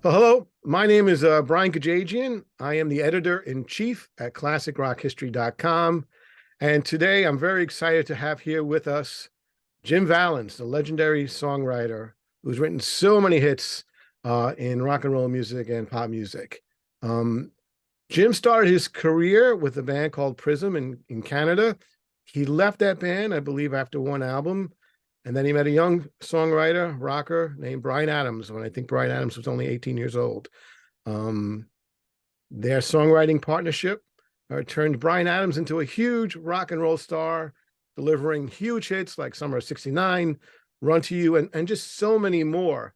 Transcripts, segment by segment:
Well, hello, my name is Brian Kachejian. I am the editor-in-chief at classicrockhistory.com. And today I'm very excited to have here with us Jim Vallance, the legendary songwriter who's written so many hits in rock and roll music and pop music. Um, Jim started his career with a band called Prism in Canada. He left that band, I believe, after one album. And then he met a young songwriter, rocker named Bryan Adams, when I think Bryan Adams was only 18 years old. Um, their songwriting partnership turned Bryan Adams into a huge rock and roll star, delivering huge hits like Summer of '69, Run to You, and just so many more.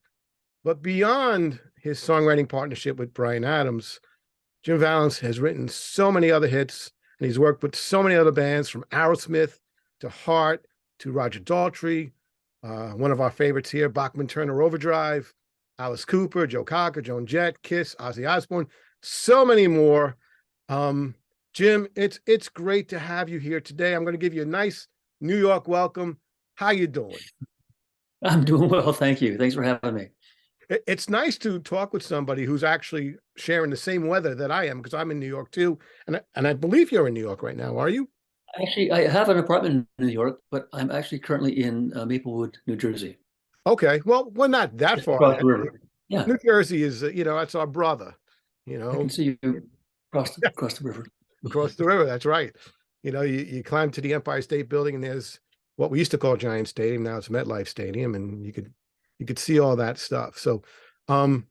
But beyond his songwriting partnership with Bryan Adams, Jim Vallance has written so many other hits, and he's worked with so many other bands from Aerosmith to Heart to Roger Daltrey, one of our favorites here, Bachman Turner Overdrive, Alice Cooper, Joe Cocker, Joan Jett, Kiss, Ozzy Osbourne, so many more. Um, Jim, it's great to have you here today. I'm going to give you a nice New York welcome. How you doing? I'm doing well, thank you. Thanks for having me. It's nice to talk with somebody who's actually sharing the same weather that I am because I'm in New York too, and I believe you're in New York right now. Are you? Actually, I have an apartment in New York, but I'm actually currently in Maplewood, New Jersey, Okay, well, we're not that just far across then. the river. Yeah, New Jersey is, that's our brother, you I know, can see you across the river. across the river. That's right. You climb to the Empire State Building, and there's what we used to call Giant Stadium. Now it's MetLife Stadium, and you could see all that stuff. So, um,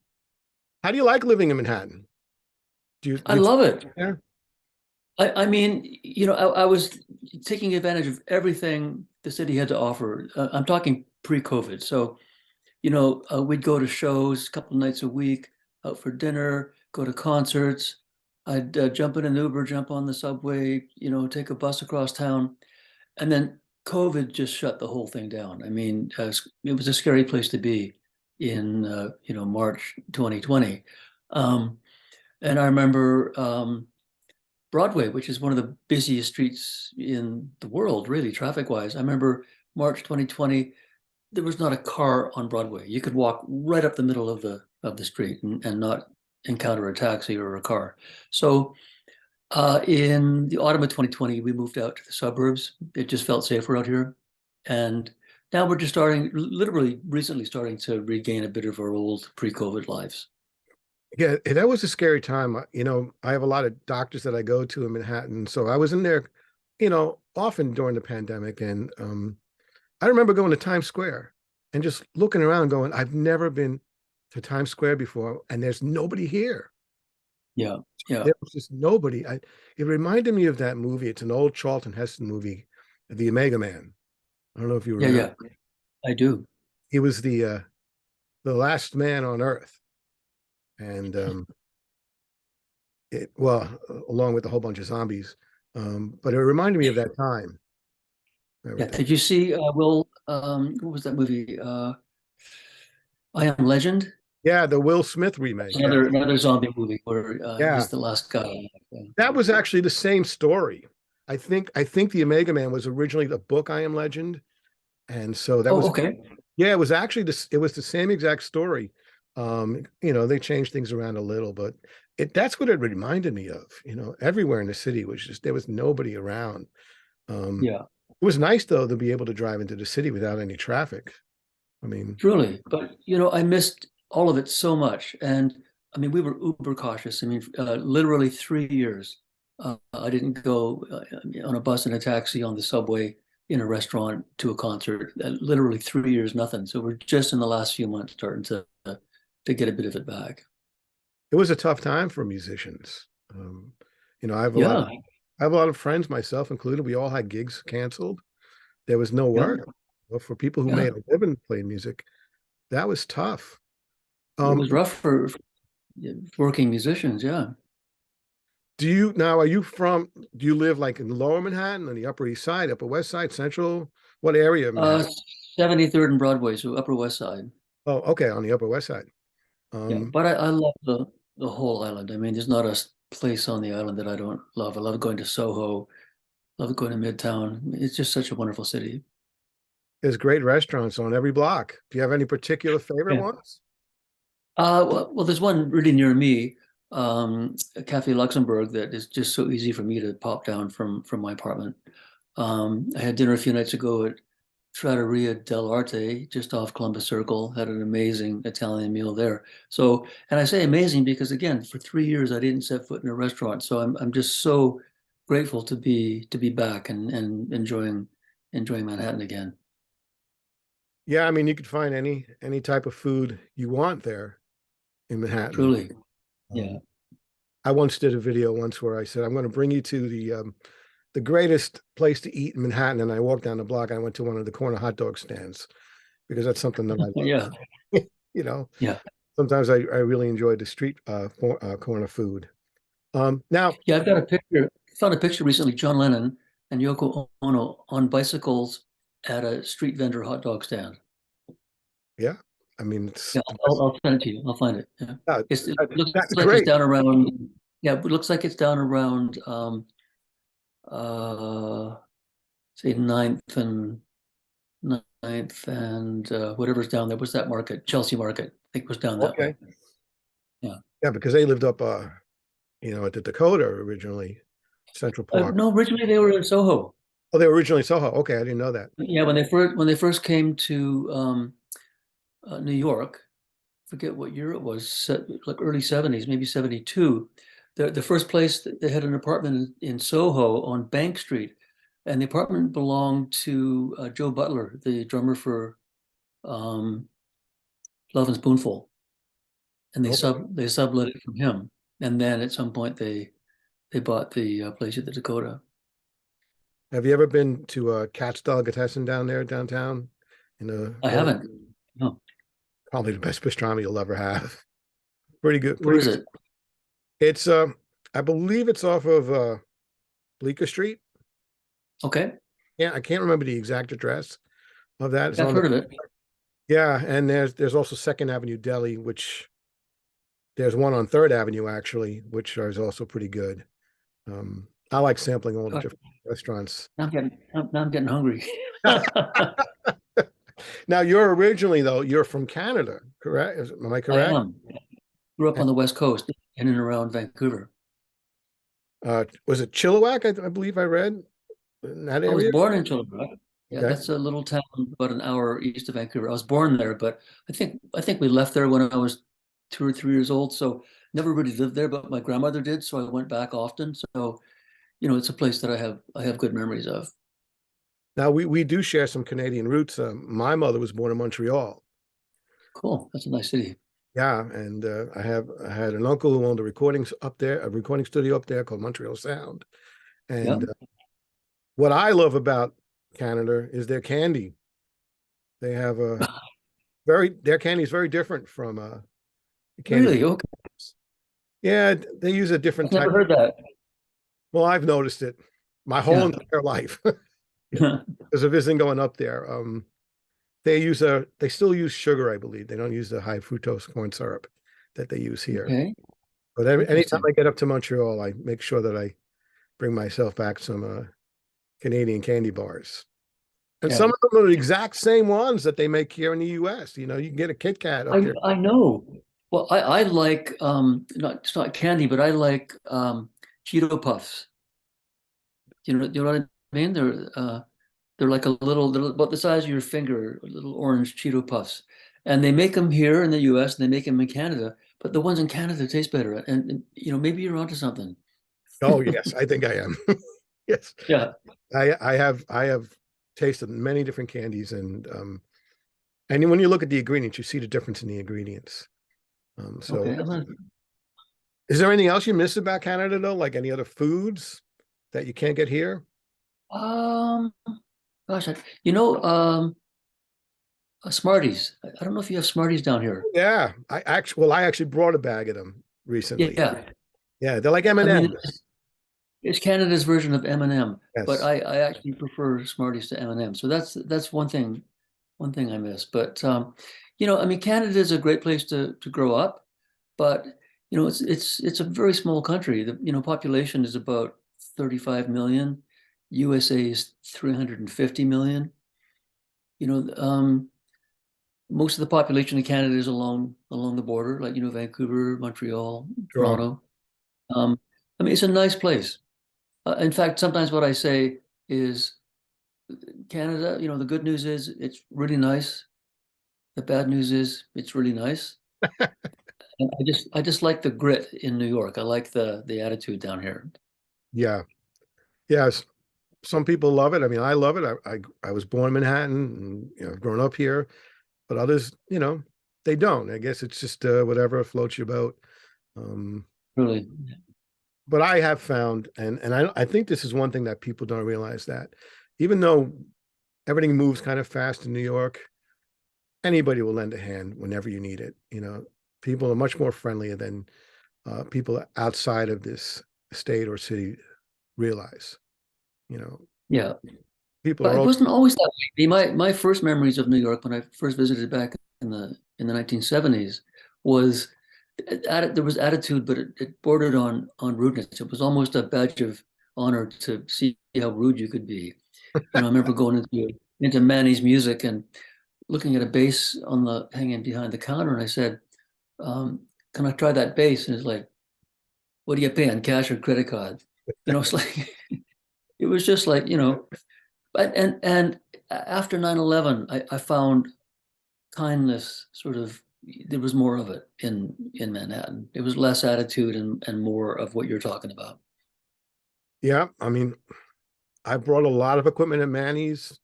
how do you like living in Manhattan? Do you I do love it. there? I mean, I was taking advantage of everything the city had to offer. I'm talking pre-COVID. So, we'd go to shows a couple nights a week, out for dinner, go to concerts. I'd jump in an Uber, jump on the subway, take a bus across town. And then COVID just shut the whole thing down. I mean, it was a scary place to be in, March 2020. Um, and I remember Broadway, which is one of the busiest streets in the world, really, traffic wise. I remember March 2020, there was not a car on Broadway. You could walk right up the middle of the street and not encounter a taxi or a car. So in the autumn of 2020, we moved out to the suburbs. It just felt safer out here. And now we're just literally recently starting to regain a bit of our old pre-COVID lives. Yeah, that was a scary time. I have a lot of doctors that I go to in Manhattan, so I was in there, often during the pandemic, and I remember going to Times Square and just looking around, going, "I've never been to Times Square before, and there's nobody here." Yeah, yeah, There was just nobody. It reminded me of that movie. It's an old Charlton Heston movie, The Omega Man. I don't know if you yeah, remember. yeah, I do. He was the last man on Earth, and along with a whole bunch of zombies. But it reminded me of that time, Yeah, everything. did you see what was that movie? I Am Legend? Yeah, the Will Smith remake. Yeah, Another zombie movie where yeah, he's the last guy. that was actually the same story. I think the Omega Man was originally the book I Am Legend, and so that Oh, was okay. yeah, it was actually this. It was the same exact story. They changed things around a little, but that's what it reminded me of. Everywhere in the city was just there was nobody around. Um, Yeah. it was nice though to be able to drive into the city without any traffic. I mean, Truly, but I missed all of it so much. And I mean, we were uber cautious. I mean, literally 3 years. I didn't go on a bus and a taxi on the subway in a restaurant to a concert. Literally 3 years, nothing. So we're just in the last few months starting to get a bit of it back. it was a tough time for musicians. I have a lot of Yeah, I have a lot of friends, myself included. We all had gigs canceled. There was no yeah, work. Well, for people who yeah. made a living playing music, that was tough. It Um, was rough for working musicians. Yeah. are you from, do you live like in lower Manhattan, on the Upper East Side, Upper West Side, Central? What area of Uh, Manhattan? 73rd and Broadway, so Upper West Side. Oh, okay, on the Upper West Side. Yeah, Um, but I love the whole island. I mean, there's not a place on the island that I don't love. I love going to Soho, love going to Midtown. It's just such a wonderful city. there's great restaurants on every block. Do you have any particular favorite Yeah. ones? Well, there's one really near me, Cafe Luxembourg, that is just so easy for me to pop down from my apartment. I had dinner a few nights ago at Trattoria dell'Arte, just off Columbus Circle. Had an amazing Italian meal there. So, and I say amazing because again, for 3 years I didn't set foot in a restaurant. So I'm just so grateful to be back and enjoying Manhattan again. Yeah, I mean, you could find any type of food you want there in Manhattan. Truly, yeah. Um, I once did a video once where I said, I'm going to bring you to the greatest place to eat in Manhattan. And I walked down the block. I went to one of the corner hot dog stands because that's something that I Yeah, love. You know, yeah, sometimes I really enjoy the street corner food. Now, yeah. I've got a picture. Found a picture recently, John Lennon and Yoko Ono on bicycles at a street vendor hot dog stand. yeah, I mean, it's Yeah, I'll send it to you. I'll find it. Yeah. uh, It looks that's like it's great. down around, yeah, it looks like it's down around, say Ninth and whatever's down there. What's that market? Chelsea Market, I think was down that Okay. way. Yeah. Yeah, because they lived up, at the Dakota originally, Central Park. No, originally they were in Soho. Oh, they were originally Soho. Okay, I didn't know that. Yeah, when they first came to New York, forget what year it was, like early 70s, maybe 72. The first place that they had an apartment in Soho on Bank Street, and the apartment belonged to Joe Butler, the drummer for um, Love and Spoonful, and they Okay. sublet it from him. And then at some point they bought the place at the Dakota. Have you ever been to Cat's Delicatessen down there downtown in the I lower? haven't. No, Probably the best pastrami you'll ever have. Pretty good, where pretty is good. it? It's I believe it's off of Bleecker Street. Okay, Yeah, I can't remember the exact address of that. It's I've on the heard of it. yeah, and there's also Second Avenue Deli, which there's one on Third Avenue actually, which is also pretty good. I like sampling all the Gosh, different restaurants. now I'm getting hungry. Now you're originally though, you're from Canada, correct? Am I I correct? am. Grew up And, on the West Coast, in and around Vancouver. was it Chilliwack? I believe I read in that I was area. born in Chilliwack. Yeah, Okay. that's a little town about an hour east of Vancouver. I was born there, but I think we left there when I was 2 or 3 years old. So never really lived there, but my grandmother did. So I went back often. So, it's a place that I have good memories of. Now we do share some Canadian roots. My mother was born in Montreal. Cool. That's a nice city. Yeah, and I had an uncle who owned a recording studio up there called Montreal Sound. Yeah. And what I love about Canada is their candy. They have a their candy is very different from the candy. Really? Okay. Yeah, they use a different I've never type. heard that. Well, I've noticed it my whole Yeah. entire life because of visiting going up there. They still use sugar, I believe. They don't use the high fructose corn syrup that they use here. Okay. But anytime Interesting. I get up to Montreal, I make sure that I bring myself back some Canadian candy bars. And Yeah. some of them are the exact same ones that they make here in the US. You know, you can get a Kit Kat up there. I know. Well, I like it's not candy, but I like Cheeto Puffs. You know what I mean? They're like they're about the size of your finger, little orange Cheeto Puffs. And they make them here in the US and they make them in Canada, but the ones in Canada taste better. And maybe you're onto something. Oh, yes, I think I am. Yes. Yeah. I have tasted many different candies and when you look at the ingredients, you see the difference in the ingredients. So Okay. is there anything else you miss about Canada though? Like any other foods that you can't get here? Um, gosh, you know, Smarties. I don't know if you have Smarties down here. Yeah, I actually brought a bag of them recently. Yeah. Yeah, they're like I mean, M&Ms. it's Canada's version of M&M, but Yes. I actually prefer Smarties to M&M. So that's one thing I miss. But I mean, Canada is a great place to grow up, but it's a very small country. The population is about 35 million. USA is 350 million. You know, most of the population of Canada is along the border, like Vancouver, Montreal, Sure. Toronto. Um, I mean, it's a nice place. In fact, sometimes what I say is Canada. The good news is it's really nice. The bad news is it's really nice. And I just like the grit in New York. I like the attitude down here. Yeah. Yes. Some people love it. I mean, I love it. I was born in Manhattan and I've grown up here, but others, they don't. I guess it's just whatever floats your boat. Um, Really. but I have found, and I think this is one thing that people don't realize, that even though everything moves kind of fast in New York, anybody will lend a hand whenever you need it. People are much more friendlier than people outside of this state or city realize. You know, Yeah. people But are it all wasn't always that way. My first memories of New York when I first visited back in the 1970s was there was attitude, but it bordered on rudeness. It was almost a badge of honor to see how rude you could be. I remember going into Manny's music and looking at a bass on the hanging behind the counter, and I said, "Can I try that bass?" And it's like, "What are you paying, cash or credit card?" It's like it was just like But and after 9/11, I found kindness sort of there was more of it in Manhattan. It was less attitude and more of what you're talking about. yeah. I mean, I brought a lot of equipment at Manny's,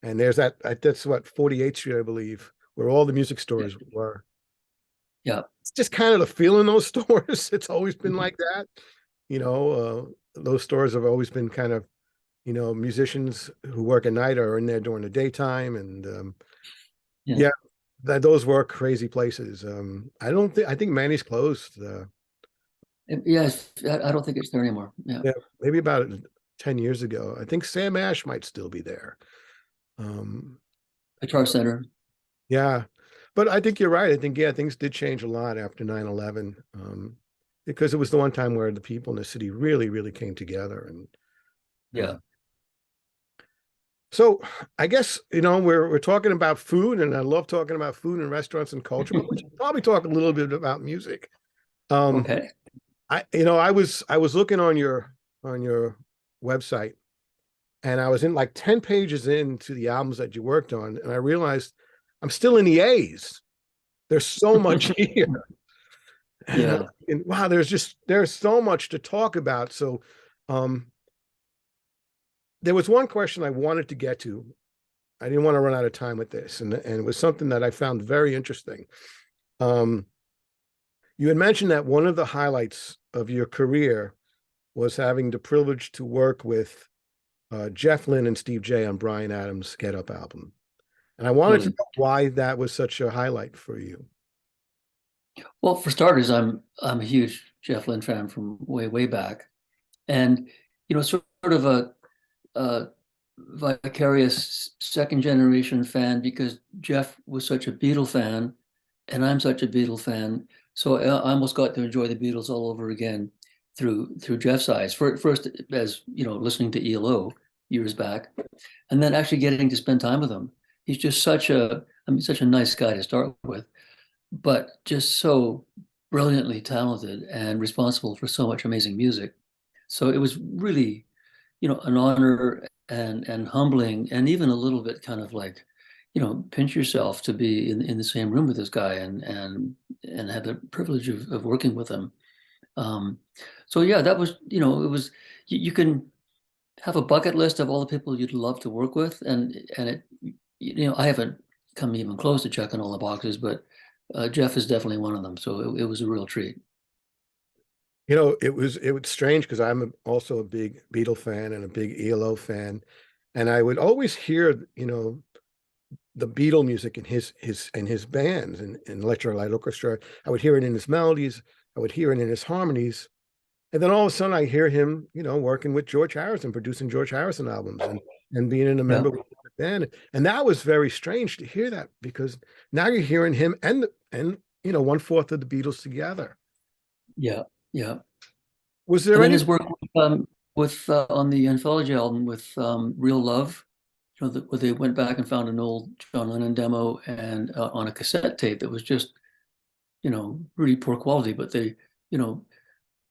and there's that's what 48th Street, I believe, where all the music Yeah. stores were. Yeah. It's just kind of the feel in those stores. It's always been like that. Those stores have always been kind of, musicians who work at night are in there during the daytime, and Yeah. yeah, those were crazy places. I think Manny's closed. Yes, I don't think it's there anymore. Yeah. Yeah, maybe about 10 years ago. I think Sam Ash might still be there. Um, Guitar Center. yeah, but I think you're right. I think, yeah, things did change a lot after 9/11, because it was the one time where the people in the city really, really came together. And uh, Yeah. so I guess, we're talking about food, and I love talking about food and restaurants and culture, but we should probably talk a little bit about music. Um, Okay. I was looking on your website, and I was in like 10 pages into the albums that you worked on, and I realized I'm still in the A's. There's so much here. And I'm Yeah. thinking, wow, there's so much to talk about. So um there was one question I wanted to get to. I didn't want to run out of time with this, and it was something that I found very interesting. Um you had mentioned that one of the highlights of your career was having the privilege to work with Jeff Lynne and Steve J on Bryan Adams' Get Up album. And I wanted to Really. know why that was such a highlight for you. Well, for starters, I'm a huge Jeff Lynne fan from way back, and sort of a vicarious second generation fan because Jeff was such a Beatle fan and I'm such a Beatle fan. So I almost got to enjoy the Beatles all over again through Jeff's eyes. First, as listening to ELO years back, and then actually getting to spend time with him. He's just such a nice guy to start with, but just so brilliantly talented and responsible for so much amazing music. So it was really an honor and humbling and even a little bit kind of like, pinch yourself to be in the same room with this guy and have the privilege of working with him. Um, so yeah, that was, it was you can have a bucket list of all the people you'd love to work with and it I haven't come even close to checking all the boxes, but Jeff is definitely one of them. So it was a real treat. It was strange because I'm also a big Beatle fan and a big ELO fan, and I would always hear, the Beatle music in his bands and Electric Light Orchestra. I would hear it in his melodies. I would hear it in his harmonies. And then all of a sudden I hear him, working with George Harrison, producing George Harrison albums and being in a Yeah, member of the band. And that was very strange to hear that because now you're hearing him and one-fourth of the Beatles together. yeah, yeah. Was there And then any his work with on the anthology album with Real Love, where they went back and found an old John Lennon demo and on a cassette tape that was just, really poor quality, but they, you know,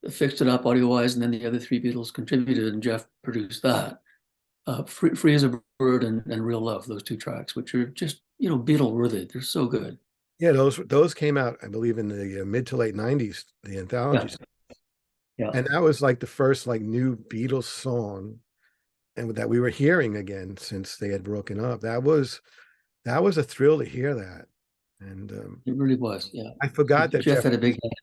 fixed it up audio wise, and then the other three Beatles contributed, and Jeff produced that. Free as a Bird and Real Love, those two tracks, which are just, Beatle worthy. They're so good. Yeah, those came out, I believe, in the mid to late '90s, the Yeah, anthologies, yeah, and that was like the first like new Beatles song, and that we were hearing again since they had broken up. That was a thrill to hear that, and it really was. Yeah, I forgot that Jeff Jeff. had a big hand.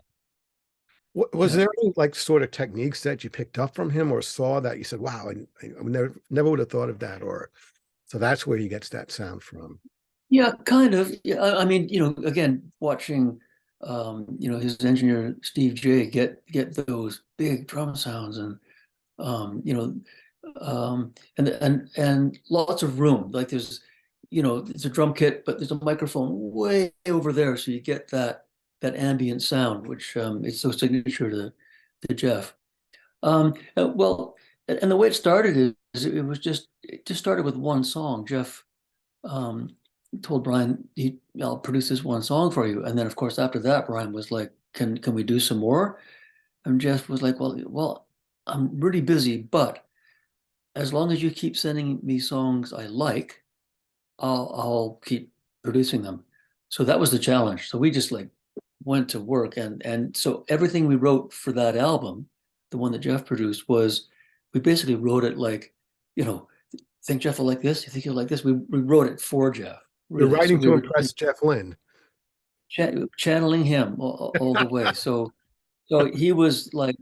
Was Yeah, there any like sort of techniques that you picked up from him or saw that you said, "Wow, I never would have thought of that," or so that's where he gets that sound from. yeah, kind of. Yeah, I mean, again, watching, his engineer Steve J get those big drum sounds and um, you know, and lots of room. Like it's a drum kit, but there's a microphone way over there, so you get that ambient sound, which is so signature to Jeff. Well, and the way it started is it just started with one song. Jeff um, told Brian, I'll produce this one song for you, and then of course after that, Brian was like, can we do some more? And Jeff was like, well, I'm really busy, but as long as you keep sending me songs I like, I'll keep producing them. So that was the challenge. So we just like went to work, and so everything we wrote for that album, the one that Jeff produced, was we basically wrote it like, think Jeff will like this? You think he'll like this? We wrote it for Jeff, You're really. So writing we to were impress Jeff Lynne. channeling him all the way. So he was like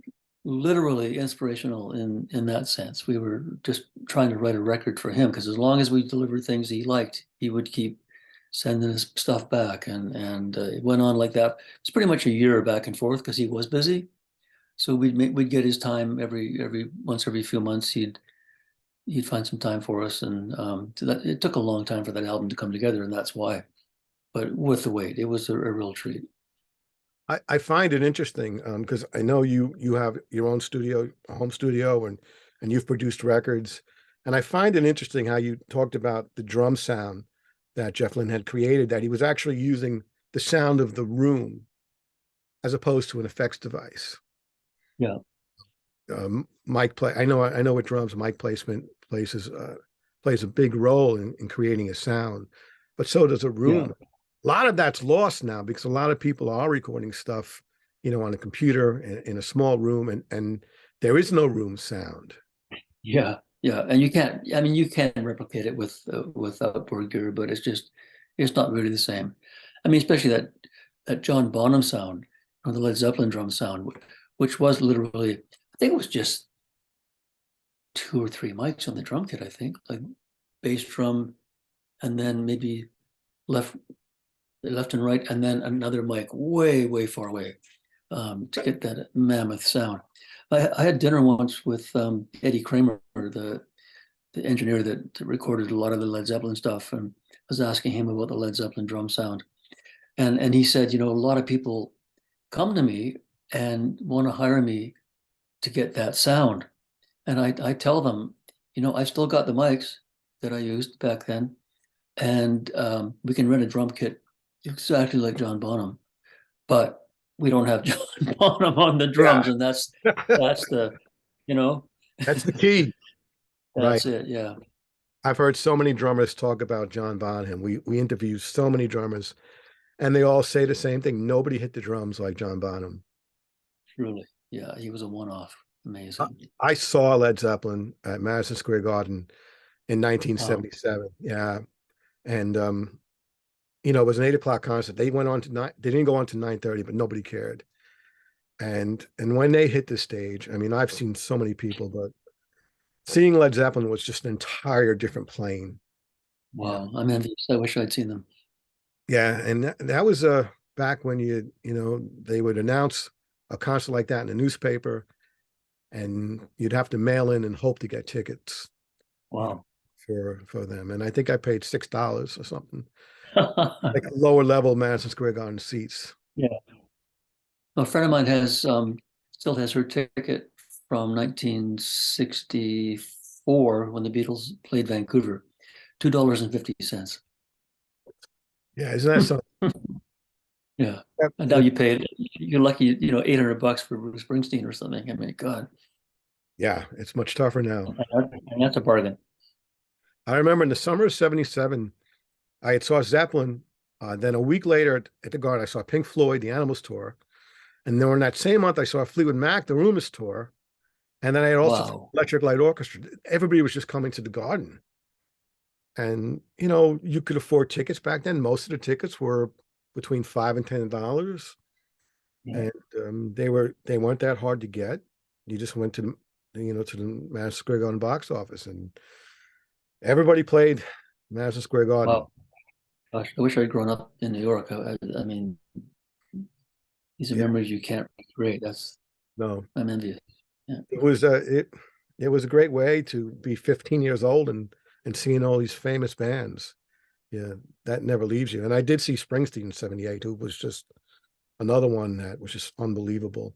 literally inspirational in that sense. We were just trying to write a record for him because as long as we delivered things he liked, he would keep sending his stuff back, and it went on like that. It's pretty much a year back and forth because he was busy. So we'd get his time every few months. He'd find some time for us, and so it took a long time for that album to come together, and that's why. But worth the wait. It was a real treat. I find it interesting because I know you have your own studio, a home studio, and you've produced records, and I find it interesting how you talked about the drum sound that Jeff Lynne had created, that he was actually using the sound of the room as opposed to an effects device. Yeah, Mic play. I know with drums, mic placement plays a big role in creating a sound, but so does a yeah. room. A lot of that's lost now because a lot of people are recording stuff, on a computer in a small room, and there is no room sound. Yeah, yeah, and you can't. I mean, you can replicate it with outboard gear, but it's not really the same. I mean, especially that John Bonham sound or the Led Zeppelin drum sound, which was literally, I think it was just two or three mics on the drum kit. I think like bass drum, and then maybe left left and right, and then another mic way far away to get that mammoth sound. I had dinner once with Eddie Kramer, the engineer that recorded a lot of the Led Zeppelin stuff, and I was asking him about the Led Zeppelin drum sound. And he said, a lot of people come to me and want to hire me to get that sound. And I tell them, I still got the mics that I used back then, and we can rent a drum kit exactly like John Bonham, but we don't have John Bonham on the drums, Yeah, and that's you know, that's the key, right? that's it. Yeah, I've heard so many drummers talk about John Bonham. We interview so many drummers, and they all say the same thing. Nobody hit the drums like John Bonham. truly. Yeah, he was a one-off. I, Amazing. I saw Led Zeppelin at Madison Square Garden in Wow. 1977. Yeah, and it was an 8 o'clock concert. They went on to nine. They didn't go on to 9:30, but nobody cared. And when they hit the stage, I mean, I've seen so many people, but seeing Led Zeppelin was just an entire different plane. Yeah, Wow. I'm envious. I wish I'd seen them. yeah, and that was back when they would announce a concert like that in the newspaper, and you'd have to mail in and hope to get tickets, you know, Wow. for them. And I think I paid $6 or something, like lower level Madison Square Garden seats. Yeah. A friend of mine still has her ticket from 1964 when the Beatles played Vancouver. $2.50. Yeah, isn't that something? Yeah. Yep, And now you pay, you're lucky, $800 for Bruce Springsteen or something. I mean, God, yeah, it's much tougher now. and that's a bargain. I remember in the summer of '77, I had saw Zeppelin. Then a week later at the Garden, I saw Pink Floyd, the Animals tour. And then in that same month, I saw Fleetwood Mac, the Rumors tour. And then I had also Wow. Electric Light Orchestra. Everybody was just coming to the Garden. And, you could afford tickets back then. Most of the tickets were between $5 and $10. Yeah. And they weren't that hard to get. You just went to the Madison Square Garden box office, and everybody played Madison Square Garden. Wow. Gosh, I wish I'd grown up in New York. I mean, these are Yeah, memories you can't recreate. no, I'm envious. Yeah. it was a great way to be 15 years old and seeing all these famous bands. Yeah, that never leaves you. And I did see Springsteen in '78, who was just another one that was just unbelievable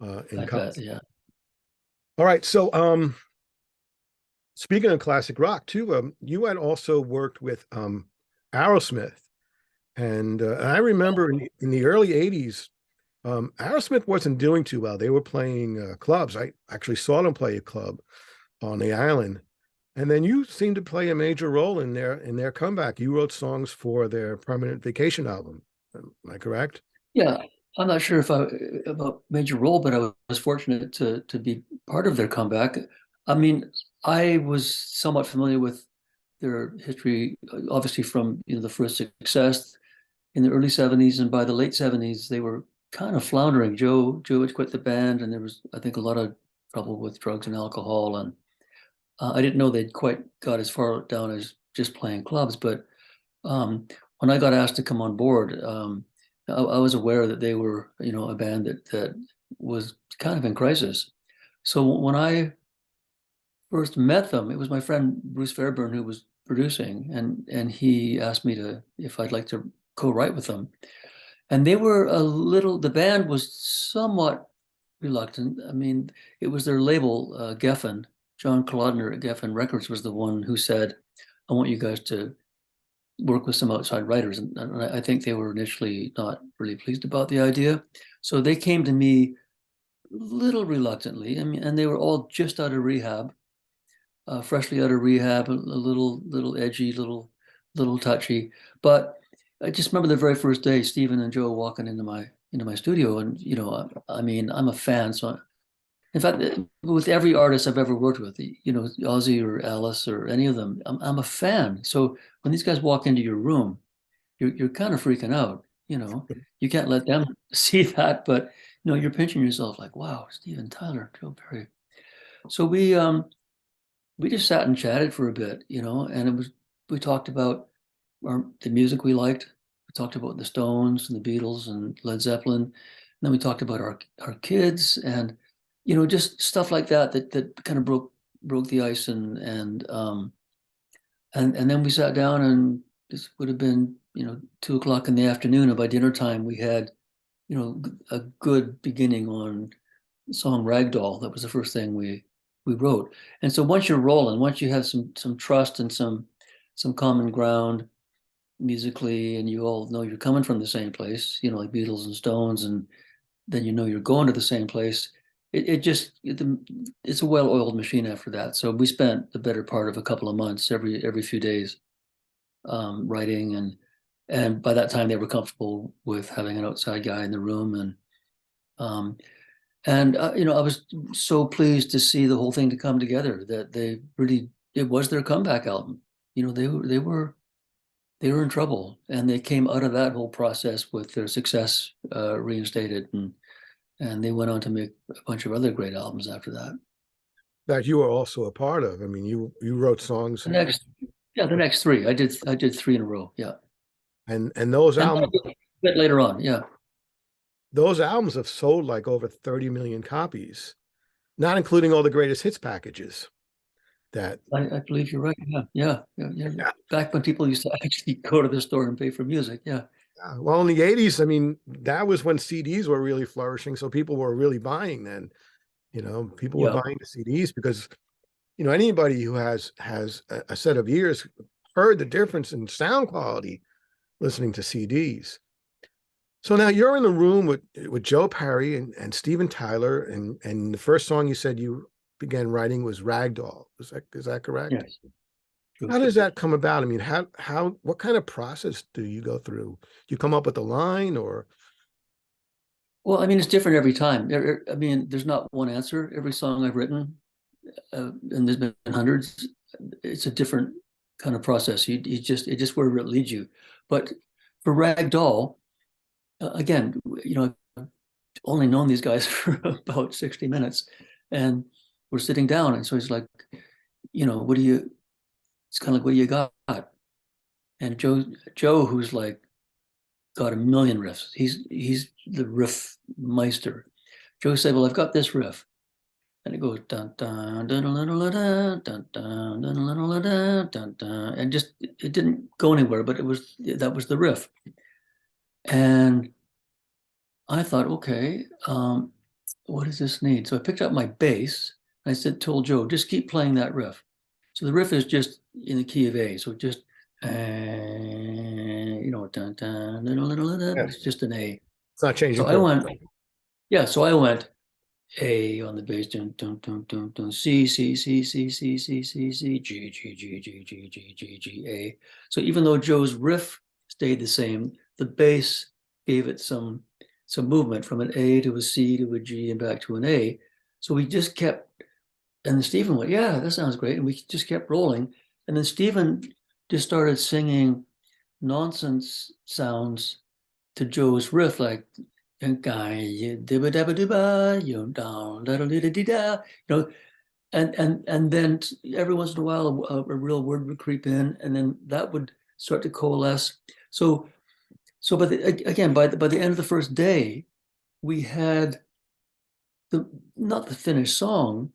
in I bet. concert. Yeah. All right, so speaking of classic rock too, you had also worked with Aerosmith, and I remember in the early '80s, Aerosmith wasn't doing too well. They were playing clubs. I actually saw them play a club on the island, and then you seemed to play a major role in their comeback. You wrote songs for their Permanent Vacation album. Am I correct? Yeah. I'm not sure if I about major role, but I was fortunate to be part of their comeback. I mean, I was somewhat familiar with their history, obviously from the first success in the early '70s, and by the late '70s, they were kind of floundering. Joe had quit the band, and there was, I think, a lot of trouble with drugs and alcohol. And I didn't know they'd quite got as far down as just playing clubs. But when I got asked to come on board, I was aware that they were, a band that was kind of in crisis. So when I first met them, it was my friend Bruce Fairburn who was producing, and he asked me to if I'd like to co-write with them. And they were the band was somewhat reluctant. I mean, it was their label, Geffen. John Kolodner at Geffen Records was the one who said, I want you guys to work with some outside writers. And I think they were initially not really pleased about the idea. So they came to me a little reluctantly. I mean, and they were all just out of rehab, freshly out of rehab, a little edgy, little touchy. But I just remember the very first day, Stephen and Joe walking into my studio, and I mean, I'm a fan. So in fact, with every artist I've ever worked with, Ozzy or Alice or any of them, I'm a fan. So when these guys walk into your room, you're kind of freaking out. You can't let them see that, but you're pinching yourself like, wow, Steven Tyler, Joe Perry. So we just sat and chatted for a bit, and we talked about the music we liked. We talked about the Stones and the Beatles and Led Zeppelin. And then we talked about our kids and just stuff like that kind of broke the ice, and then we sat down, and this would have been 2 o'clock in the afternoon, and by dinner time we had a good beginning on the song Ragdoll. That was the first thing we wrote. And so once you're rolling, once you have some trust and some common ground musically, and you all know you're coming from the same place, like Beatles and Stones, and then you're going to the same place. It's a well-oiled machine after that. So we spent the better part of a couple of months every few days writing, and by that time they were comfortable with having an outside guy in the room, um, and I was so pleased to see the whole thing to come together, that it was their comeback album. They were in trouble, and they came out of that whole process with their success reinstated, and they went on to make a bunch of other great albums after that. That you were also a part of. I mean, you wrote songs, The next three, I did three in a row. Yeah, and those and albums a bit later on. Yeah, those albums have sold like over 30 million copies, not including all the greatest hits packages. That I believe you're right. Yeah. yeah. Back when people used to actually go to the store and pay for music. Yeah, Well, in the '80s, I mean, that was when CDs were really flourishing, so people were really buying then. People were yeah, buying the CDs because anybody who has a set of ears, heard the difference in sound quality listening to CDs. So now you're in the room with Joe Perry and Steven Tyler, and the first song you said you began writing was Ragdoll. Is that correct? Yes. True. How does that come about? I mean, what kind of process do you go through? Do you come up with a line or? Well, I mean, it's different every time. I mean, there's not one answer. Every song I've written, and there's been hundreds, it's a different kind of process. It just wherever it leads you. But for Ragdoll, again, I've only known these guys for about 60 minutes, and we're sitting down, and so he's like, what do you? It's kind of like, what do you got? And Joe, who's like got a million riffs. He's the riff meister. Joe said, "Well, I've got this riff," and it goes dun dun dun dun dun dun dun dun dun dun dun dun, and just it didn't go anywhere, but that was the riff. And I thought, okay, what does this need? So I picked up my bass. And told Joe, just keep playing that riff. So the riff is just in the key of A. So just dun, dun, dun, dun, dun, dun, but it's just an A. It's not changing So chords. I went A on the bass, dun, dun, dun, dun, dun, C, C, C, C, C, C, C, C, G, G, G, G, G, G, G, G, A. So even though Joe's riff stayed the same, the bass gave it some movement from an A to a C to a G and back to an A. So we just kept, and then Stephen went, yeah, that sounds great. And we just kept rolling. And then Stephen just started singing nonsense sounds to Joe's riff, like, and then every once in a while a real word would creep in, and then that would start to coalesce. So by the end of the first day, we had not the finished song,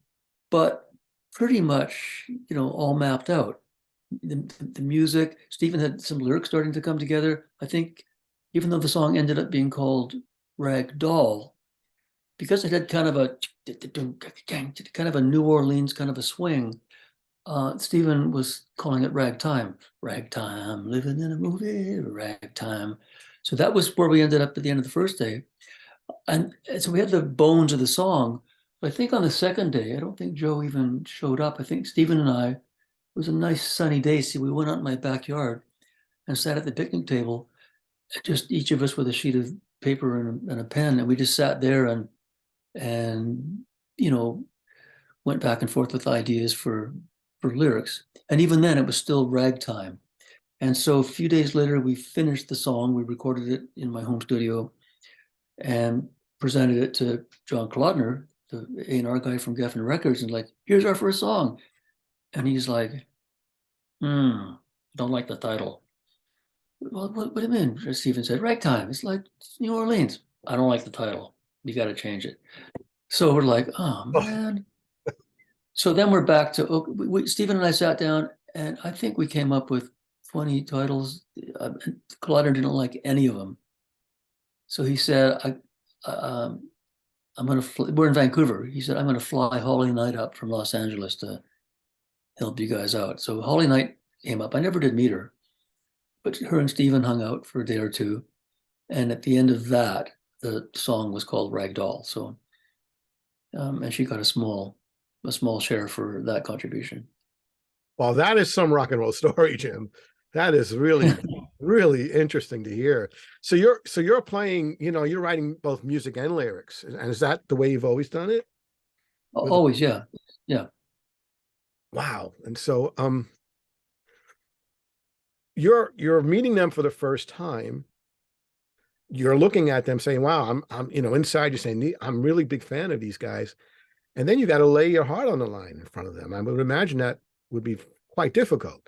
but pretty much all mapped out. The music, Stephen had some lyrics starting to come together. I think even though the song ended up being called Rag Doll, because it had kind of a New Orleans kind of a swing, Stephen was calling it ragtime, living in a movie, ragtime. So that was where we ended up at the end of the first day. And so we had the bones of the song. But I think on the second day, I don't think Joe even showed up. I think Stephen and I, it was a nice sunny day. So we went out in my backyard and sat at the picnic table, just each of us with a sheet of paper and a pen. And we just sat there and went back and forth with ideas for lyrics. And even then it was still ragtime. And so a few days later, we finished the song. We recorded it in my home studio and presented it to John Klodner, the A&R guy from Geffen Records, and like, here's our first song. And he's like, don't like the title. Well, what do you mean? Stephen said, ragtime. It's like New Orleans. I don't like the title. You got to change it. So we're like, oh man. So then we're back to, Stephen and I sat down, and I think we came up with 20 titles. Klodner didn't like any of them. So he said, we're in Vancouver. He said, I'm going to fly Holly Knight up from Los Angeles to help you guys out. So Holly Knight came up. I never did meet her, but her and Stephen hung out for a day or two. And at the end of that, the song was called Ragdoll. So, and she got a small share for that contribution. Well, that is some rock and roll story, Jim. That is really, really interesting to hear. So you're playing, you're writing both music and lyrics. And is that the way you've always done it? Always, yeah. Yeah. Wow. And so you're meeting them for the first time. You're looking at them saying, wow, I'm inside you're saying, I'm really big fan of these guys. And then you got to lay your heart on the line in front of them. I would imagine that would be quite difficult.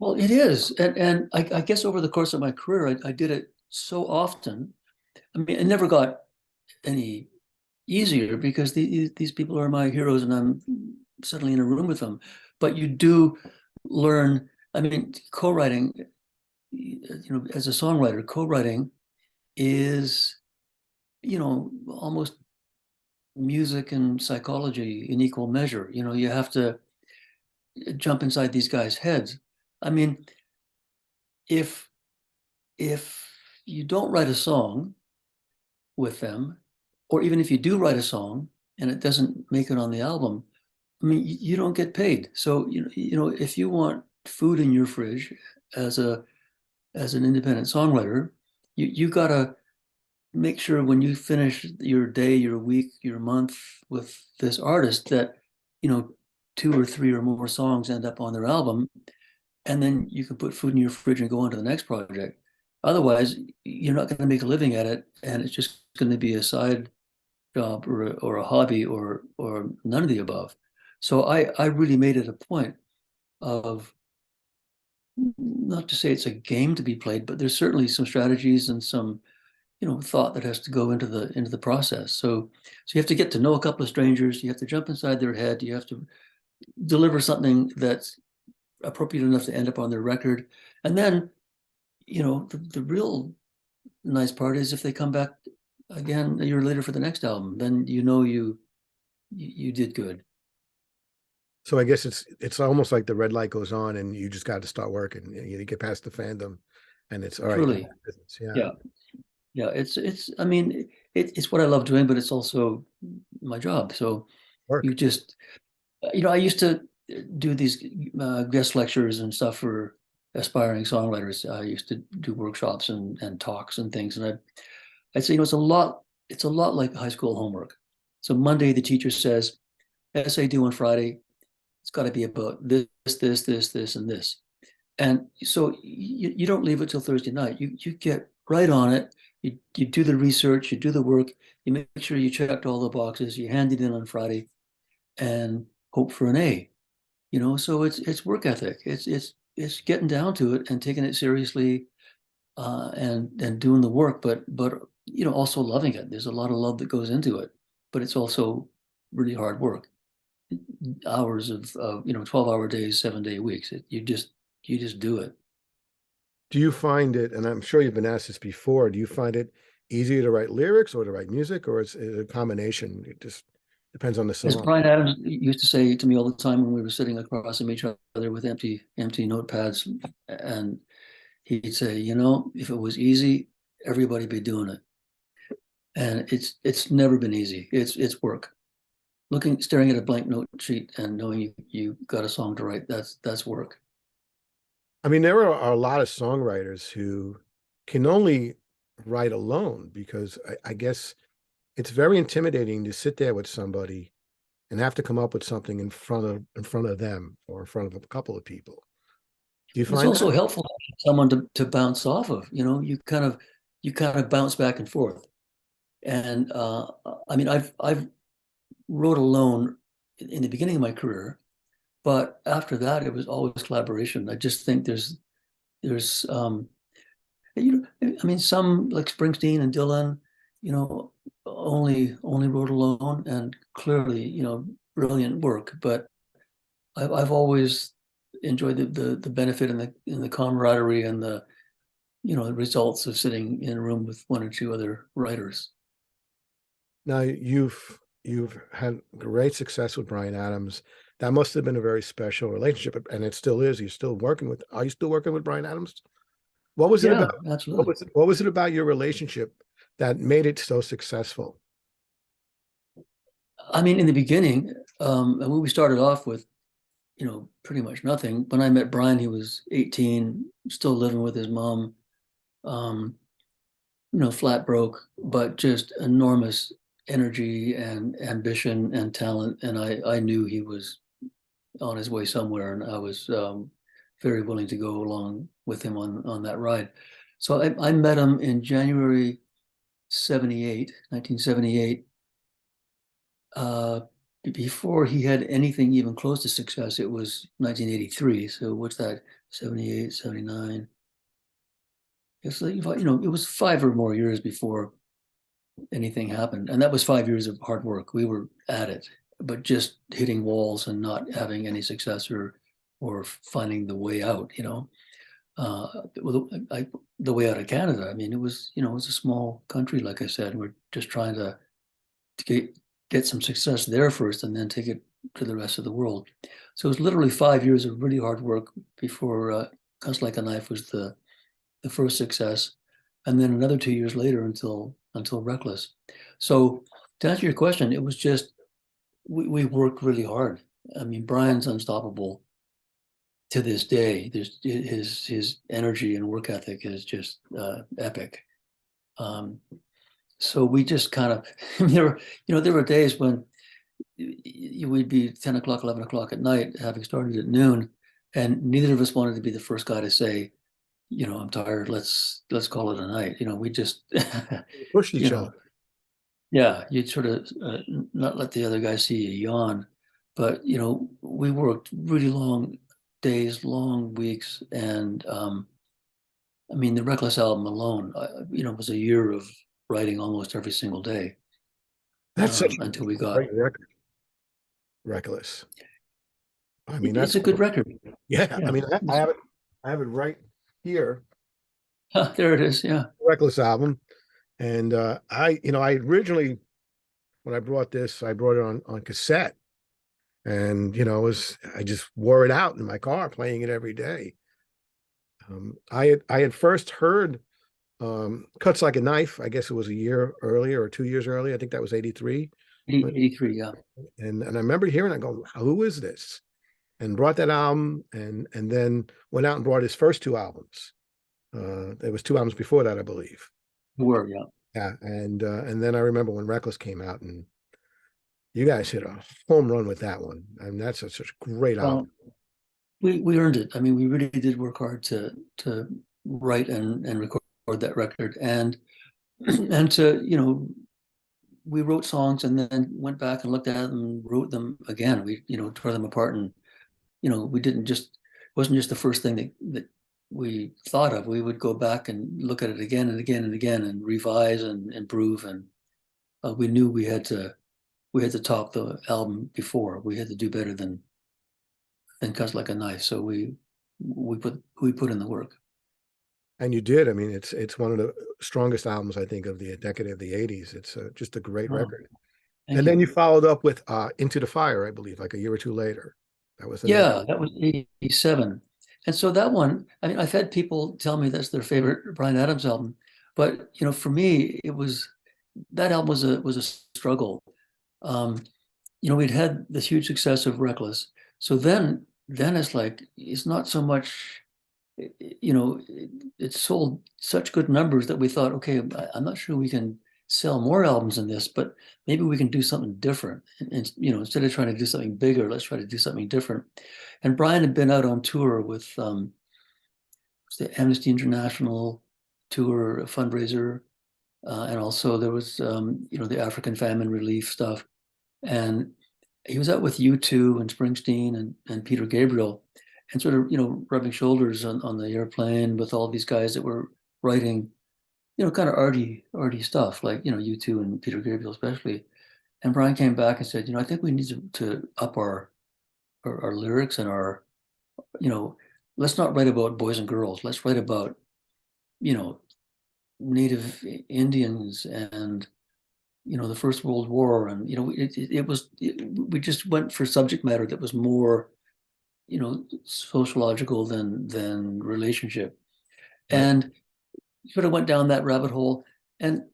Well, it is. And I guess over the course of my career, I did it so often. I mean, it never got any easier because these people are my heroes and I'm suddenly in a room with them. But you do learn, I mean, co-writing, as a songwriter, co-writing is, almost music and psychology in equal measure. You have to jump inside these guys' heads. I mean, if if you don't write a song with them, or even if you do write a song and it doesn't make it on the album, I mean, you don't get paid. So, if you want food in your fridge as an independent songwriter, you gotta make sure when you finish your day, your week, your month with this artist that, you know, two or three or more songs end up on their album, and then you can put food in your fridge and go on to the next project. Otherwise, you're not going to make a living at it, and it's just going to be a side job or a hobby or none of the above. So I really made it a point of, not to say it's a game to be played, but there's certainly some strategies and some, thought that has to go into the process. So you have to get to know a couple of strangers, you have to jump inside their head, you have to deliver something that's appropriate enough to end up on their record. And then, the real nice part is if they come back again a year later for the next album, then you did good. So I guess it's almost like the red light goes on and you just got to start working. You get past the fandom and it's all right. Truly. Business. Yeah. Yeah. Yeah. It's I mean, it's what I love doing, but it's also my job. So Work. you just, I used to do these guest lectures and stuff for aspiring songwriters. I used to do workshops and talks and things. And I'd say, it's a lot like high school homework. So Monday, the teacher says, essay due on Friday, it's got to be about this, and this. And so you don't leave it till Thursday night. You get right on it. You do the research, you do the work, you make sure you checked all the boxes, you hand it in on Friday and hope for an A. So it's work ethic. It's getting down to it and taking it seriously, and doing the work, but also loving it. There's a lot of love that goes into it, but it's also really hard work. Hours of 12-hour days, 7-day weeks. You just do it. Do you find it, and I'm sure you've been asked this before, do you find it easier to write lyrics or to write music, or it's a combination? It just depends on the As song. Brian Adams used to say to me all the time when we were sitting across from each other with empty notepads, and he'd say, if it was easy, everybody'd be doing it. And it's never been easy. It's work. Staring at a blank note sheet and knowing you got a song to write, that's work. I mean, there are a lot of songwriters who can only write alone because I guess it's very intimidating to sit there with somebody and have to come up with something in front of them or in front of a couple of people. Do you It's find also that? helpful to have someone to bounce off of. You kind of bounce back and forth. And I mean, I've wrote alone in the beginning of my career, but after that, it was always collaboration. I just think there's I mean, some like Springsteen and Dylan, only wrote alone, and clearly, brilliant work. But I've always enjoyed the benefit and the camaraderie and the results of sitting in a room with one or two other writers. Now you've had great success with Brian Adams. That must have been a very special relationship, and it still is. Are you still working with Brian Adams? What was it Yeah, about? What absolutely. was what was it about your relationship that made it so successful? I mean, in the beginning, and when we started off with, pretty much nothing. When I met Brian, he was 18, still living with his mom, um, flat broke, but just enormous energy and ambition and talent. And I knew he was on his way somewhere, and I was very willing to go along with him on that ride. So I met him in January 1978. Before he had anything even close to success, it was 1983. So what's that? 78, 79. It's like, it was 5 or more years before anything happened. And that was 5 years of hard work. We were at it, but just hitting walls and not having any success or finding the way out. The way out of Canada. I mean, it was a small country, like I said. We're just trying to get some success there first and then take it to the rest of the world. So it was literally 5 years of really hard work before Cuts Like a Knife was the first success, and then another 2 years later until Reckless. So to answer your question, it was just we worked really hard. I mean, Brian's unstoppable to this day. There's his energy and work ethic is just epic. Um, so we just kind of there were days when we'd be 10 o'clock, 11 o'clock at night, having started at noon, and neither of us wanted to be the first guy to say, I'm tired. Let's call it a night. We just, Push you each other. know, yeah, you'd sort of not let the other guy see you yawn. But, we worked really long days, long weeks. And I mean, the Reckless album alone, was a year of writing almost every single day That's such until we a got, great record, Reckless. I mean, it's that's a good record. yeah. I Yeah. mean, I have it right here, There it is. Yeah. Reckless album. And I originally when I brought this, I brought it on cassette, and I just wore it out in my car, playing it every day. I had first heard Cuts Like a Knife. I guess it was a year earlier or 2 years earlier. I think that was 83. 83. Yeah. And I remember hearing, I go, who is this? And brought that album, and then went out and brought his first two albums. There was two albums before that, I believe. Were, yeah. Yeah, and then I remember when Reckless came out, and you guys hit a home run with that one. And that's such a great album. Well, we earned it. I mean, we really did work hard to write and record that record, and and we wrote songs and then went back and looked at them and wrote them again. We tore them apart, and we didn't just it wasn't just the first thing that we thought of. We would go back and look at it again and again and again and revise and improve, and we knew we had to top the album before. We had to do better than Cuts Like a Knife. So we put in the work. And you did. I mean, it's one of the strongest albums, I think, of the decade of the 80s. It's just a great Oh, record. thank And then you. you followed up with Into the Fire, I believe, like a year or two later. That was the next. Yeah, that was 87. And so that one, I mean, I've had people tell me that's their favorite Bryan Adams album, but for me, that album was a struggle. Um, we'd had this huge success of Reckless. So then it's not so much, it sold such good numbers that we thought, okay, I'm not sure we can sell more albums in this, but maybe we can do something different. And instead of trying to do something bigger, let's try to do something different. And Brian had been out on tour with the Amnesty International tour, a fundraiser, and also there was the African famine relief stuff. And he was out with U2 and Springsteen and Peter Gabriel, and sort of rubbing shoulders on the airplane with all these guys that were writing kind of arty stuff, like U2 and Peter Gabriel especially. And Brian came back and said, I think we need to up our lyrics and you know let's not write about boys and girls, let's write about you know Native Indians and the First World War. And we just went for subject matter that was more sociological than relationship, Right. and sort of went down that rabbit hole. And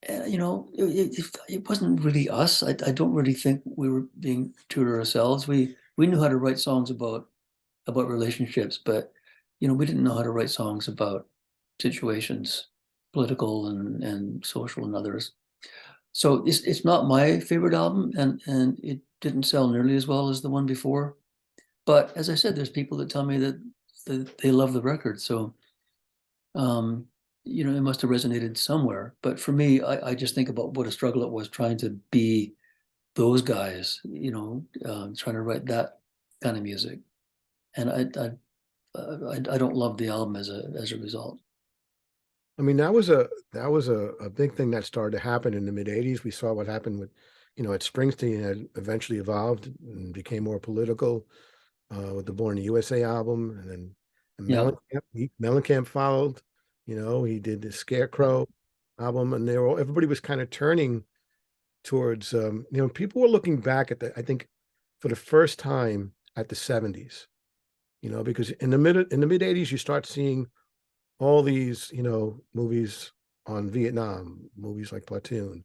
it wasn't really us. I don't really think we were being true to ourselves. We knew how to write songs about relationships, but we didn't know how to write songs about situations, political and social and others. So it's not my favorite album, and it didn't sell nearly as well as the one before. But as I said, there's people that tell me that they love the record. So um, it must have resonated somewhere. But for me, I just think about what a struggle it was trying to be those guys, trying to write that kind of music. And I don't love the album as a result. I mean, that was a big thing that started to happen in the mid 80s. We saw what happened with, at Springsteen had eventually evolved and became more political with the Born in the USA album. And then Yeah. Mellencamp followed, he did the Scarecrow album, and everybody was kind of turning towards, people were looking back at I think for the first time at the 70s. because in the mid 80s, you start seeing all these, movies on Vietnam, movies like Platoon.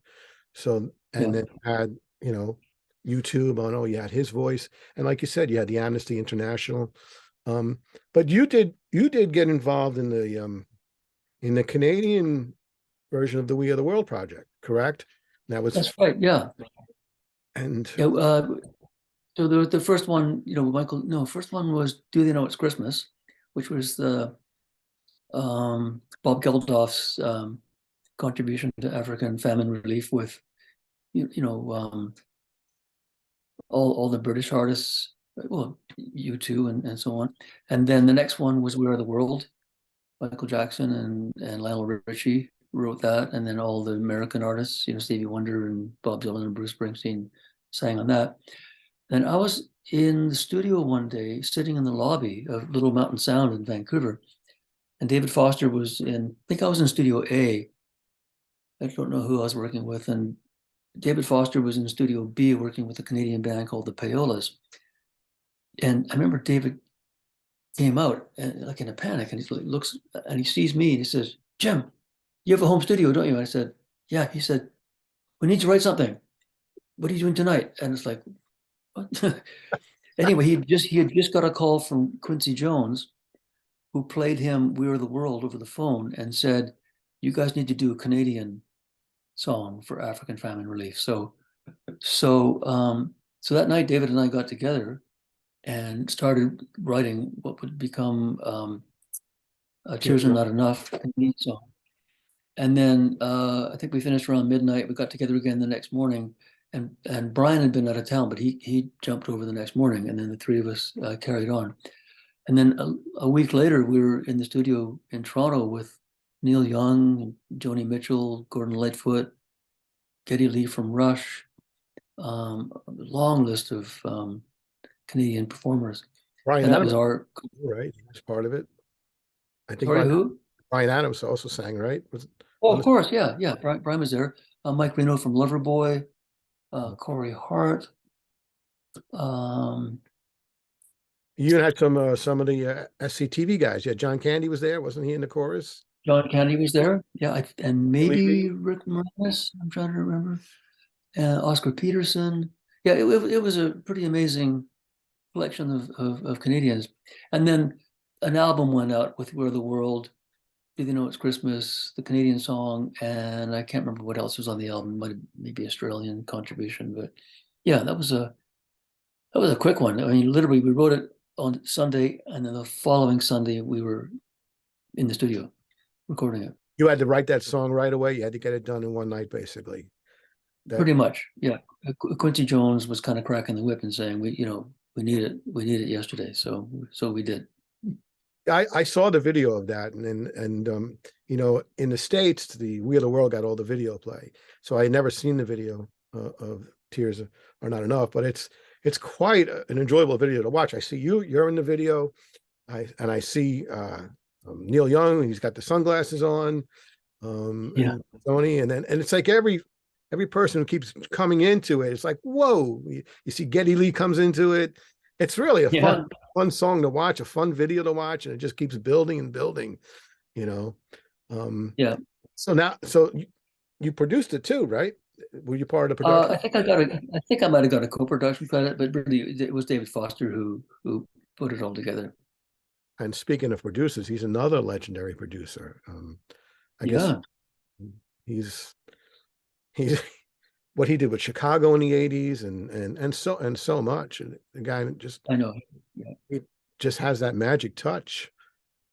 So, and Yeah, then had, YouTube on, oh, you had his voice. And like you said, you had the Amnesty International. Um, but you did get involved in the Canadian version of the We Are the World project, correct? That was, that's right. Yeah. and Yeah. So the first one, Michael, no, first one was Do They Know It's Christmas, which was the Bob Geldof's contribution to African famine relief with, all the British artists, well, U2 and so on. And then the next one was We Are the World. Michael Jackson and Lionel Richie wrote that, and then all the American artists, Stevie Wonder and Bob Dylan and Bruce Springsteen sang on that. And I was in the studio one day, sitting in the lobby of Little Mountain Sound in Vancouver, and David Foster was in, I think I was in Studio A. I don't know who I was working with, and David Foster was in Studio B working with a Canadian band called the Payolas. And I remember David came out and like in a panic, and he looks and he sees me and he says, "Jim, you have a home studio, don't you?" And I said, "Yeah." He said, "We need to write something. What are you doing tonight?" And it's like, what? Anyway, he had just got a call from Quincy Jones, who played him "We Are the World" over the phone and said, "You guys need to do a Canadian song for African famine relief." So that night, David and I got together and started writing what would become "Tears Are Not Enough," a Canadian song. And then I think we finished around midnight. We got together again the next morning, and Brian had been out of town, but he jumped over the next morning, and then the three of us carried on. And then a week later, we were in the studio in Toronto with Neil Young, Joni Mitchell, Gordon Lightfoot, Geddy Lee from Rush, a long list of Canadian performers. Brian And that was Adams, our, right? He was part of it. I think sorry, who? Brian Adams also sang, right? Was Oh, on of course, yeah, yeah. Brian was there. Mike Reno from Loverboy, the. Corey Hart. Um, You had some of the SCTV guys. Yeah, John Candy was there, wasn't he in the chorus? John Candy was there. Yeah, and Billy maybe Reed. Rick Moranis. I'm trying to remember. Oscar Peterson. Yeah, it was a pretty amazing collection of Canadians. And then an album went out with We're the World, Do They Know It's Christmas, the Canadian song, and I can't remember what else was on the album. Might have maybe Australian contribution, but yeah, that was a quick one. I mean, literally, we wrote it on Sunday, and then the following Sunday we were in the studio recording it. You had to write that song right away. You had to get it done in one night, basically. That Pretty much, yeah. Quincy Jones was kind of cracking the whip and saying, we need it yesterday. So we did. I saw the video of that, and in the States, the We Are the World got all the video play. So I had never seen the video of Tears Are Not Enough, but it's quite an enjoyable video to watch. I see you're in the video. I see Neil Young, he's got the sunglasses on, Yeah, and Tony, and it's like every person who keeps coming into it, it's like, whoa, you see Geddy Lee comes into it. It's really a yeah, fun song to watch, a fun video to watch, and it just keeps building and building, you know. Um, yeah. so you produced it too, right? Were you part of the production? I think I might have got a co-production credit, but really it was David Foster who put it all together. And speaking of producers, he's another legendary producer. I guess Yeah, he's he's what he did with Chicago in the 80s and so much. And the guy I know. Yeah, he just has that magic touch.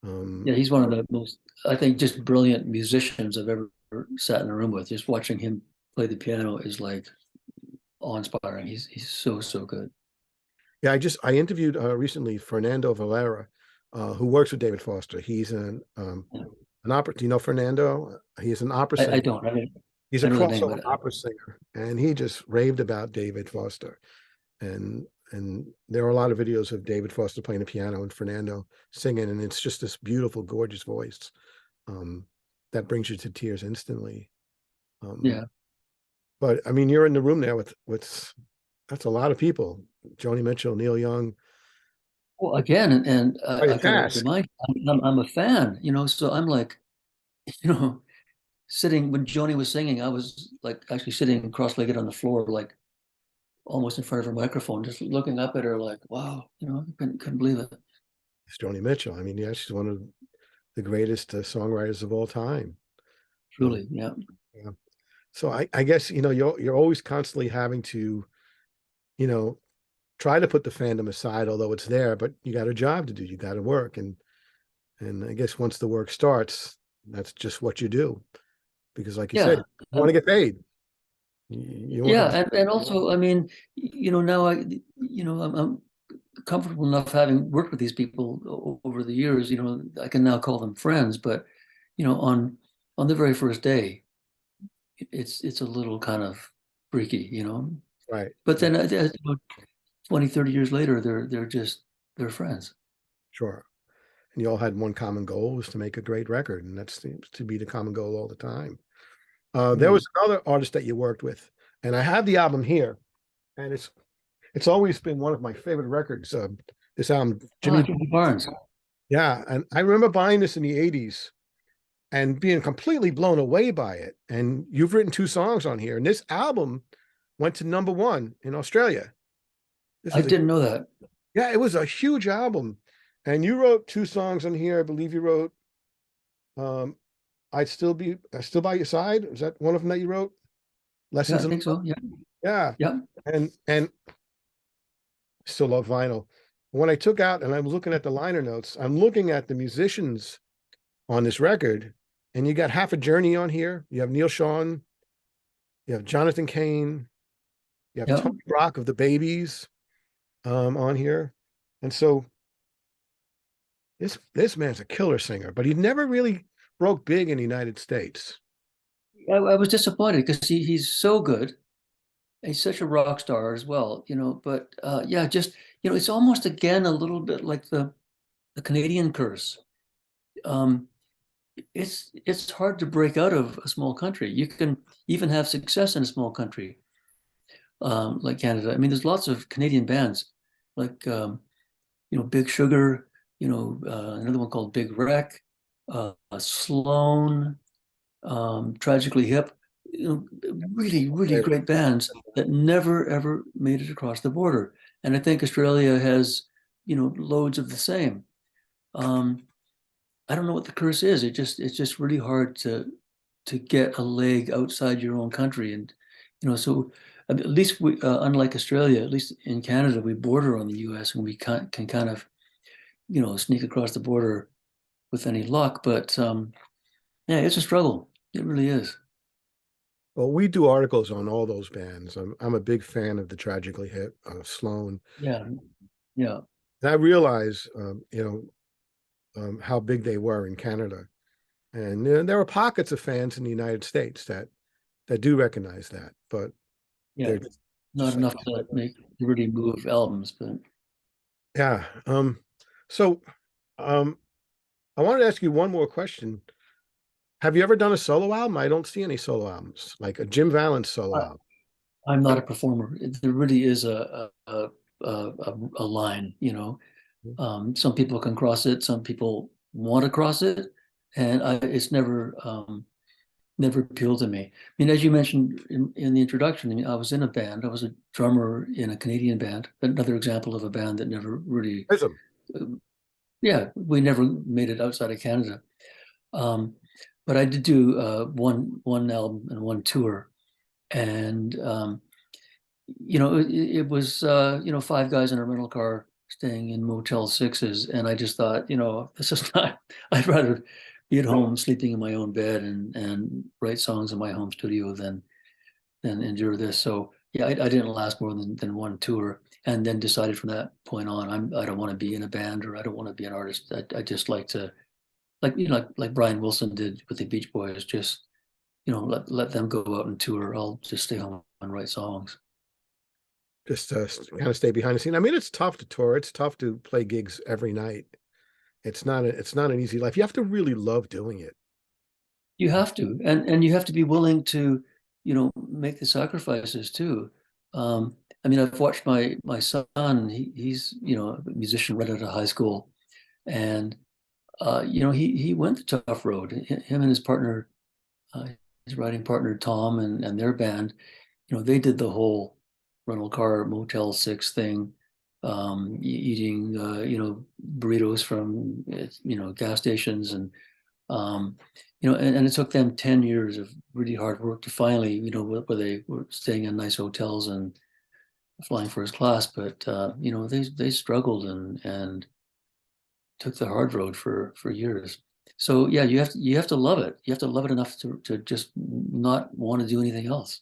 yeah. Um, He's one of the most, I think, just brilliant musicians I've ever sat in a room with. Just watching him play the piano is like awe-inspiring. He's so good. yeah, I interviewed recently Fernando Valera, who works with David Foster. He's Yeah. an opera. Do you know Fernando? He's an opera I singer. don't. He's a I know the name, crossover but opera singer, and he just raved about David Foster. And there are a lot of videos of David Foster playing the piano and Fernando singing, and it's just this beautiful, gorgeous voice um, that brings you to tears instantly. yeah, But I mean, you're in the room there with that's a lot of people: Joni Mitchell, Neil Young, Well, again, and Quite a I got to task. remind you, I'm a fan, so I'm like, you know, sitting when Joni was singing, I was like actually sitting cross-legged on the floor, like almost in front of her microphone, just looking up at her like, wow, I couldn't believe it. It's Joni Mitchell. I mean, yeah, she's one of the greatest songwriters of all time. Um, Truly, yeah. yeah. So I guess you're always constantly having to you know try to put the fandom aside, although it's there. But you got a job to do. You got to work, and I guess once the work starts, that's just what you do. Because, like you said, Yeah. you want to get paid. You want Yeah, to. and also, I mean, now I'm comfortable enough having worked with these people over the years. I can now call them friends. But on the very first day, it's a little kind of freaky. Right. But Right. then 20, 30 years later, they're friends. Sure. And you all had one common goal, was to make a great record, and that seems to be the common goal all the time. There Hmm. was another artist that you worked with, and I have the album here, and it's always been one of my favorite records. This album, Ah, Jimmy. Jimmy Barnes. Yeah, and I remember buying this in the '80s and being completely blown away by it. And you've written two songs on here, and this album went to #1 in Australia. This I is a didn't know that. Yeah, it was a huge album, and you wrote two songs on here. I believe you wrote um, I still by your side. Is that one of them that you wrote? Yeah, Lessons I in think Love? so. Yeah, Yeah, yeah, and still love vinyl. When I took out and I'm looking at the liner notes, I'm looking at the musicians on this record, and you got Half a Journey on here. You have Neil Sean, you have Jonathan Cain, you have yeah. Tony Brock of the Babies on here, and so this man's a killer singer, but he never really broke big in the United States. I was disappointed because he's so good. He's such a. Star as well. But yeah, just it's almost again a little bit like the Canadian curse. Um, it's hard to break out of a small country. You can even have success in a small country like Canada. I mean, there's lots of Canadian bands like Big Sugar. Another one called Big Wreck, Sloan, Tragically Hip. Really, really great bands that never ever made it across the border. And I think Australia has loads of the same. Um, I don't know what the curse is. It's just really hard to get a leg outside your own country. And so I mean, at least we, unlike Australia, at least in Canada, we border on the U.S. and we can kind of sneak across the border with any luck. But yeah, it's a struggle. It really is. Well, we do articles on all those bands. I'm a big fan of the Tragically Hip, Sloan, Yeah, yeah, and I realize how big they were in Canada, and there are pockets of fans in the United States that do recognize that, but yeah. they're Not just like enough to make really move albums, but yeah. So um, I wanted to ask you one more question. Have you ever done a solo album? I don't see any solo albums, like a Jim Vallance solo I, album. I'm not a performer. There really is a line. Some people can cross it, some people want to cross it, and it's never appealed to me. I mean, as you mentioned in the introduction, I mean, I was in a band. I was a drummer in a Canadian band. Another example of a band that never really, Prism. uh, yeah, we never made it outside of Canada. Um, but I did do one album and one tour, and it was five guys in a rental car staying in Motel Sixes, and I just thought, this is not. I'd rather be at home sleeping in my own bed and write songs in my home studio than endure this. So yeah, I didn't last more than one tour, and then decided from that point on, I don't want to be in a band or I don't want to be an artist. I just like to like Brian Wilson did with the Beach Boys, just let them go out and tour. I'll just stay home and write songs. Just kind of stay behind the scene. I mean, it's tough to tour. It's tough to play gigs every night. It's not an easy life. You have to really love doing it. You have to, and you have to be willing to, make the sacrifices too. I mean, I've watched my son. He's a musician right out of high school, and he went the tough road. Him and his partner, uh, his writing partner Tom, and their band. They did the whole rental car Motel 6 thing, eating burritos from gas stations, um, and it took them 10 years of really hard work to finally, where they were staying in nice hotels and flying first class, but they struggled and took the hard road for years. So yeah, you have to love it. You have to love it enough to just not want to do anything else.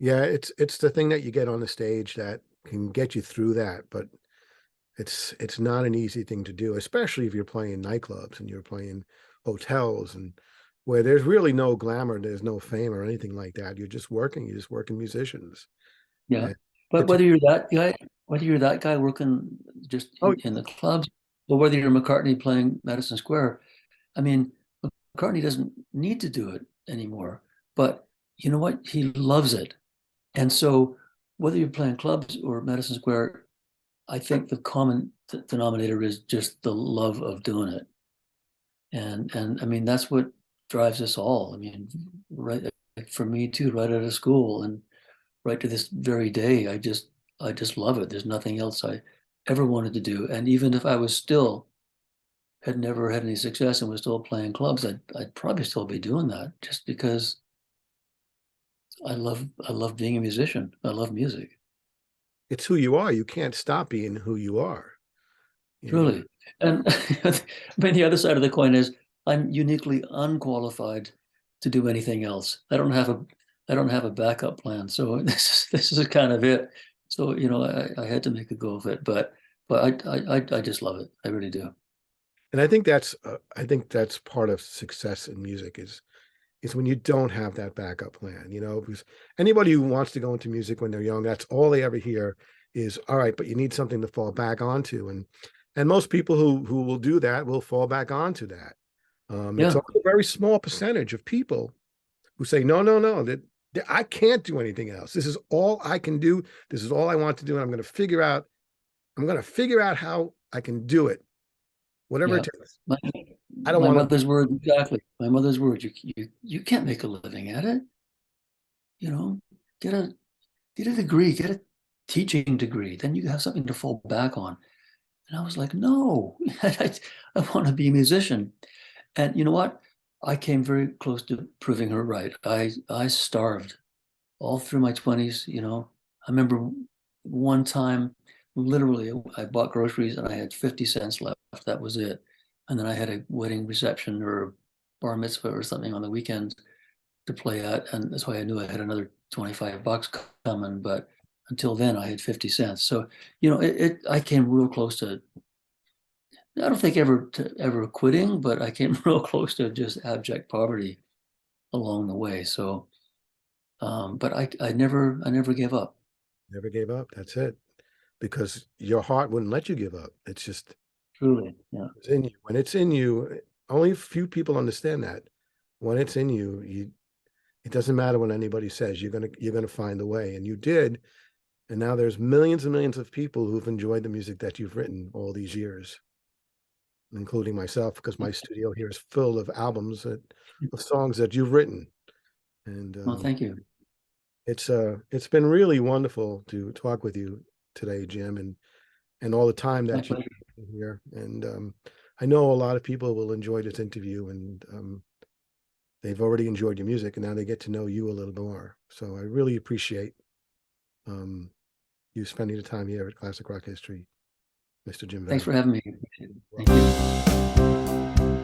Yeah, it's the thing that you get on the stage that can get you through that, but it's not an easy thing to do, especially if you're playing nightclubs and you're playing hotels and where there's really no glamour, there's no fame or anything like that. You're just working musicians. Yeah. And But it's whether you're that guy working just oh in the clubs, or whether you're McCartney playing Madison Square, I mean, McCartney doesn't need to do it anymore. But you know what? He loves it. And so whether you're playing clubs or Madison Square, I think the common denominator is just the love of doing it. And I mean, that's what drives us all. I mean, right, like for me too, right out of school and right to this very day, I just love it. There's nothing else I ever wanted to do. And even if I was still had never had any success and was still playing clubs, I'd probably still be doing that just because I love being a musician. I love music, it's who you are. You can't stop being who you are. You know, truly. And I mean, the other side of the coin is I'm uniquely unqualified to do anything else. I don't have a backup plan. So this is kind of it. So I had to make a go of it, but I just love it. I really do. and I think that's part of success in music is when you don't have that backup plan, because anybody who wants to go into music when they're young, that's all they ever hear is, all right, but you need something to fall back onto. And most people who will do that will fall back onto that. It's Yeah, only a very small percentage of people who say, no, no, no, that I can't do anything else. This is all I can do. This is all I want to do. And I'm going to figure out how I can do it, whatever it yeah. takes. My, I don't my want to, mother's words, exactly. My mother's words. You can't make a living at it. You know, get a get a degree, get a teaching degree. Then you have something to fall back on. And I was like, no, I want to be a musician. And you know what? I came very close to proving her right. I starved all through my 20s. I remember one time, literally, I bought groceries and I had 50 cents left. That was it. And then I had a wedding reception or a bar mitzvah or something on the weekend to play at. And that's why I knew I had another 25 bucks coming. But until then, I had 50 cents. So, I came real close to, I don't think ever quitting, but I came real close to just abject poverty along the way. So, but I never gave up. never gave up. That's it. Because your heart wouldn't let you give up. It's just Truly. Yeah. it's in you. When it's in you, only a few people understand that. When it's in you, it doesn't matter what anybody says. You're gonna find a way. And you did. And now there's millions and millions of people who've enjoyed the music that you've written all these years, including myself, because my studio here is full of albums of songs that you've written. And Well, thank you. it's been really wonderful to talk with you today, Jim, and all the time My that you've pleasure. been here. And I know a lot of people will enjoy this interview, and they've already enjoyed your music, and now they get to know you a little more. So I really appreciate um, you spending the time here at Classic Rock History, Mr. Jim Thanks for Vallance. having me. Thank you.